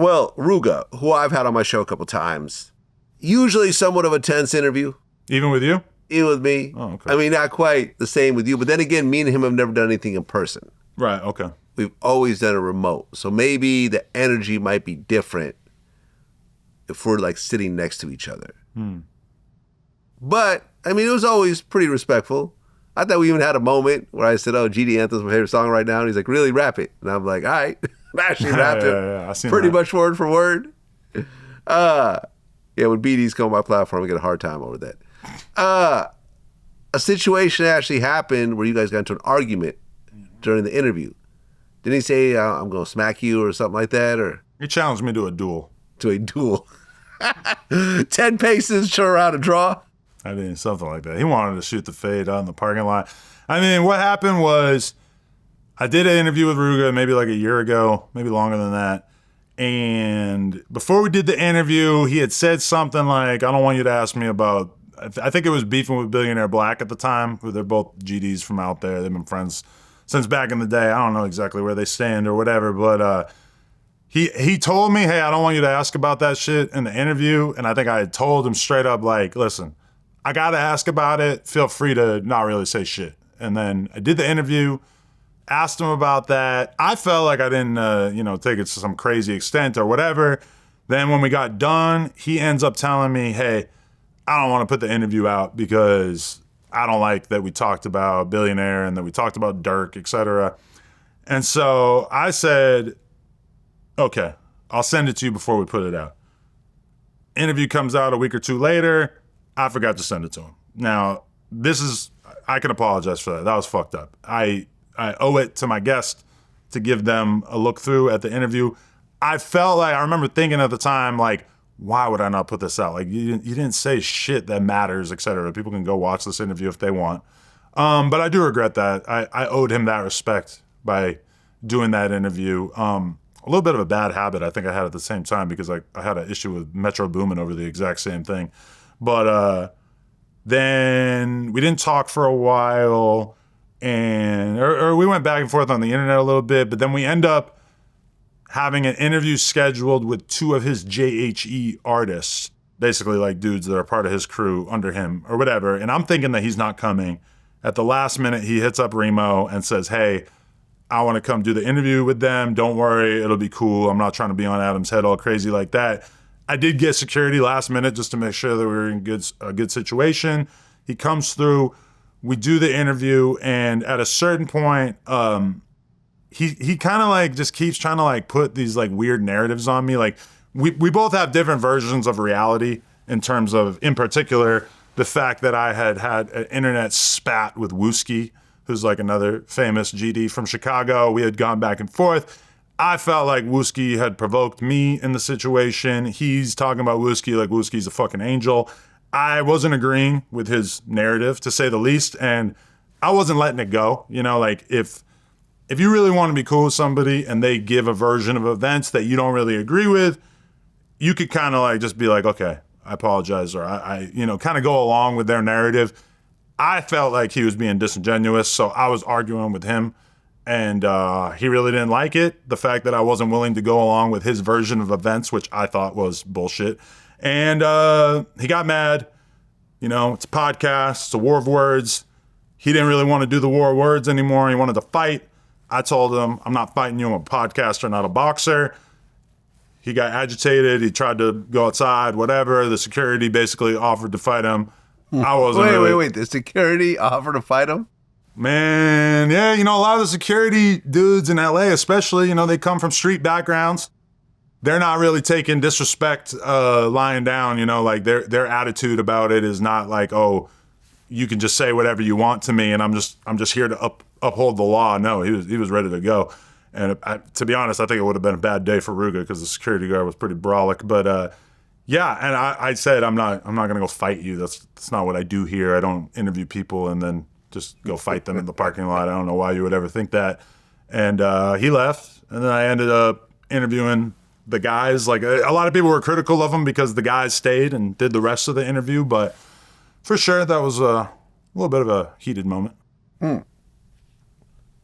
Well, Ruga, who I've had on my show a couple times, usually somewhat of a tense interview. Even with you? Even with me. Oh, okay. I mean, not quite the same with you, but then again, me and him have never done anything in person. Right, okay. We've always done a remote. So maybe the energy might be different if we're like sitting next to each other. But, I mean, it was always pretty respectful. I thought we even had a moment where I said, oh, GD Anthem's my favorite song right now. And he's like, really, rap it. And I'm like, all right. I actually rapped it I seen pretty that. much word for word. Yeah, when BDs come on my platform, I get a hard time over that. A situation actually happened where you guys got into an argument during the interview. Didn't he say, I'm going to smack you or something like that? Or He challenged me to a duel. to a duel. 10 paces, turn around and draw. I mean, something like that. He wanted to shoot the fade out in the parking lot. I mean, what happened was I did an interview with Ruga maybe like a year ago, maybe longer than that. And before we did the interview, he had said something like, I don't want you to ask me about, I think it was beefing with Billionaire Black at the time, who they're both GDs from out there. They've been friends since back in the day. I don't know exactly where they stand or whatever, but he told me, hey, I don't want you to ask about that shit in the interview. And I think I had told him straight up, like, listen, I got to ask about it. Feel free to not really say shit. And then I did the interview, asked him about that. I felt like I didn't, take it to some crazy extent or whatever. Then when we got done, he ends up telling me, hey, I don't want to put the interview out because I don't like that we talked about Billionaire and that we talked about Dirk, etc. And so I said, okay, I'll send it to you before we put it out. Interview comes out a week or two later. I forgot to send it to him. Now, I can apologize for that. That was fucked up. I owe it to my guest to give them a look through at the interview. I felt like, I remember thinking at the time, like, why would I not put this out? Like, you didn't say shit that matters, etc. People can go watch this interview if they want. But I do regret that. I owed him that respect by doing that interview. A little bit of a bad habit I think I had at the same time because I had an issue with Metro Boomin over the exact same thing. But then we didn't talk for a while, or we went back and forth on the internet a little bit, but then we end up having an interview scheduled with two of his JHE artists, basically like dudes that are part of his crew under him or whatever. And I'm thinking that he's not coming. At the last minute, he hits up Remo and says, hey, I want to come do the interview with them. Don't worry, it'll be cool. I'm not trying to be on Adam's head all crazy like that. I did get security last minute just to make sure that we were in a good situation. He comes through, we do the interview, and at a certain point, he kind of like just keeps trying to like put these like weird narratives on me. Like we both have different versions of reality in terms of, in particular, the fact that I had an internet spat with Wooski, who's like another famous GD from Chicago. We had gone back and forth. I felt like Wooski had provoked me in the situation. He's talking about Wooski like Wooski's a fucking angel. I wasn't agreeing with his narrative, to say the least, and I wasn't letting it go. You know, like if you really want to be cool with somebody and they give a version of events that you don't really agree with, you could kind of like just be like, okay, I apologize, or I kind of go along with their narrative. I felt like he was being disingenuous, so I was arguing with him, and he really didn't like it. The fact that I wasn't willing to go along with his version of events, which I thought was bullshit. And he got mad. You know, it's a podcast, it's a war of words. He didn't really want to do the war of words anymore. He wanted to fight. I told him, I'm not fighting you. I'm a podcaster, not a boxer. He got agitated. He tried to go outside, whatever. The security basically offered to fight him. I wasn't Wait. The security offered to fight him? Man, yeah, a lot of the security dudes in LA especially, they come from street backgrounds. They're not really taking disrespect lying down, like their attitude about it is not like, oh, you can just say whatever you want to me and I'm just here to uphold the law. No, he was ready to go. And to be honest, I think it would have been a bad day for Ruga because the security guard was pretty brolic. But yeah, and I said I'm not gonna go fight you. That's not what I do here. I don't interview people and then just go fight them in the parking lot. I don't know why you would ever think that. And he left, and then I ended up interviewing the guys. Like a lot of people were critical of him because the guys stayed and did the rest of the interview, but for sure that was a little bit of a heated moment.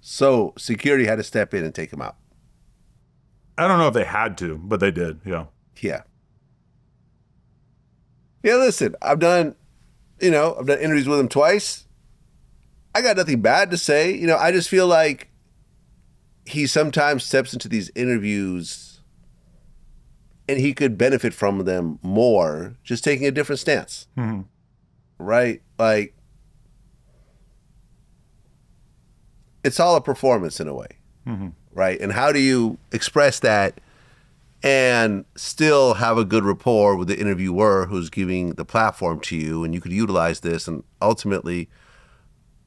So security had to step in and take him out. I don't know if they had to, but they did. Yeah. Yeah. Yeah, listen, I've done interviews with him twice. I got nothing bad to say. I just feel like he sometimes steps into these interviews and he could benefit from them more just taking a different stance. Mm-hmm. Right? Like, it's all a performance in a way. Mm-hmm. Right? And how do you express that and still have a good rapport with the interviewer who's giving the platform to you, and you could utilize this, and ultimately,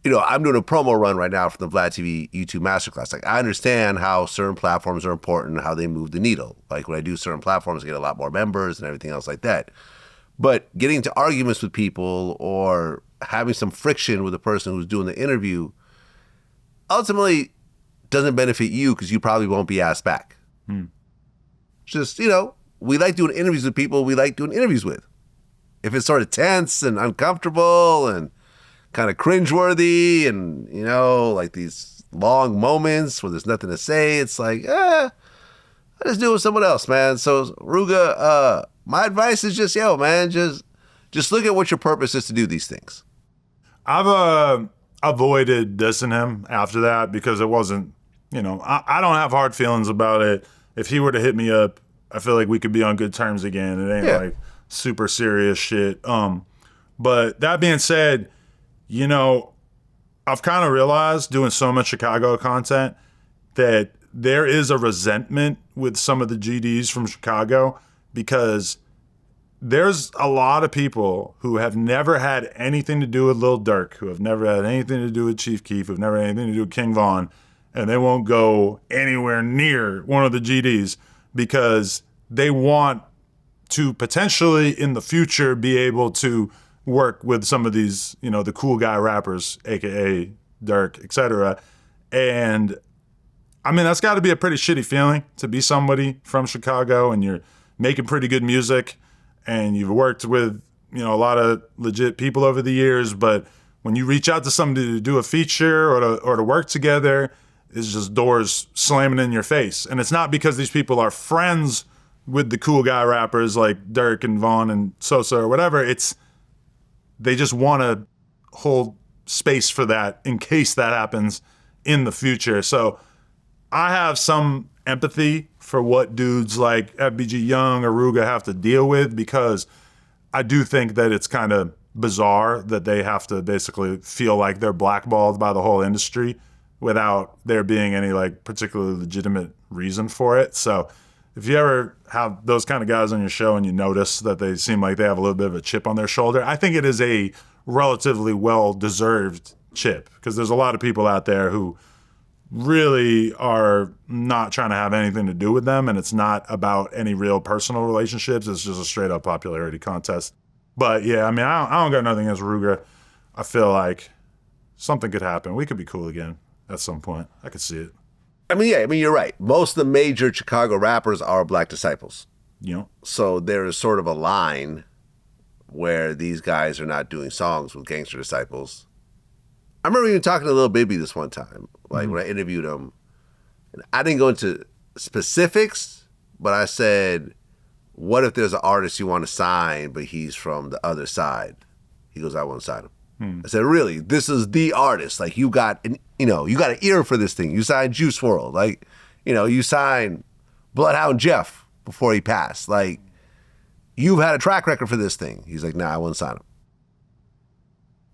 I'm doing a promo run right now for the Vlad TV YouTube Masterclass. Like, I understand how certain platforms are important, how they move the needle. Like, when I do certain platforms, I get a lot more members and everything else like that. But getting into arguments with people or having some friction with the person who's doing the interview ultimately doesn't benefit you because you probably won't be asked back. Just, we like doing interviews with people we like doing interviews with. If it's sort of tense and uncomfortable and kind of cringeworthy and, like these long moments where there's nothing to say, it's like, I just do it with someone else, man. So, Ruga, my advice is just, man, just look at what your purpose is to do these things. I've avoided dissing him after that because it wasn't, I don't have hard feelings about it. If he were to hit me up, I feel like we could be on good terms again. It ain't like super serious shit. But that being said, I've kind of realized doing so much Chicago content that there is a resentment with some of the GDs from Chicago because there's a lot of people who have never had anything to do with Lil Durk, who have never had anything to do with Chief Keef, who've never had anything to do with King Von, and they won't go anywhere near one of the GDs because they want to potentially in the future be able to work with some of these, the cool guy rappers, aka Durk, etc. And I mean, that's got to be a pretty shitty feeling to be somebody from Chicago and you're making pretty good music and you've worked with, a lot of legit people over the years, but when you reach out to somebody to do a feature or to work together, it's just doors slamming in your face. And it's not because these people are friends with the cool guy rappers like Durk and Vaughn and Sosa or whatever. They just want to hold space for that in case that happens in the future. So I have some empathy for what dudes like FBG Young or Ruga have to deal with because I do think that it's kind of bizarre that they have to basically feel like they're blackballed by the whole industry without there being any like particularly legitimate reason for it. So if you ever have those kind of guys on your show and you notice that they seem like they have a little bit of a chip on their shoulder, I think it is a relatively well-deserved chip because there's a lot of people out there who really are not trying to have anything to do with them, and it's not about any real personal relationships. It's just a straight-up popularity contest. But yeah, I mean, I don't got nothing against Ruga. I feel like something could happen. We could be cool again at some point. I could see it. I mean, you're right. Most of the major Chicago rappers are Black disciples. So there is sort of a line where these guys are not doing songs with gangster disciples. I remember even talking to Lil Bibby this one time, like when I interviewed him. And I didn't go into specifics, but I said, what if there's an artist you want to sign, but he's from the other side? He goes, I won't sign him. I said, really? This is the artist. Like, you got an ear for this thing. You signed Juice WRLD. Like, you signed Bloodhound Jeff before he passed. Like, you've had a track record for this thing. He's like, nah, I won't sign him.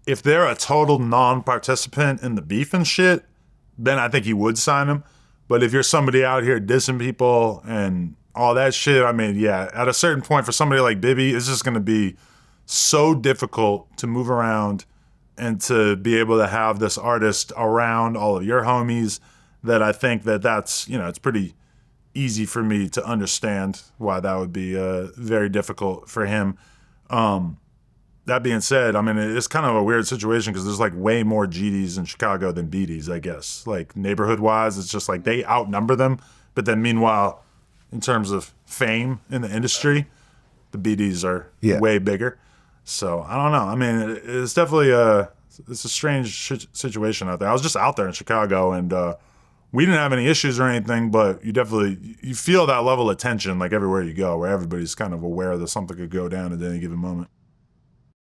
If they're a total non-participant in the beef and shit, then I think he would sign him. But if you're somebody out here dissing people and all that shit, I mean, yeah, at a certain point for somebody like Bibby, it's just going to be so difficult to move around and to be able to have this artist around all of your homies that I think that's, it's pretty easy for me to understand why that would be very difficult for him. That being said, I mean, it's kind of a weird situation because there's like way more GDs in Chicago than BDs, I guess. Like neighborhood-wise, it's just like they outnumber them. But then meanwhile, in terms of fame in the industry, the BDs are way bigger. So I don't know. I mean, it's definitely it's a strange situation out there. I was just out there in Chicago, and we didn't have any issues or anything, but you feel that level of tension like everywhere you go, where everybody's kind of aware that something could go down at any given moment.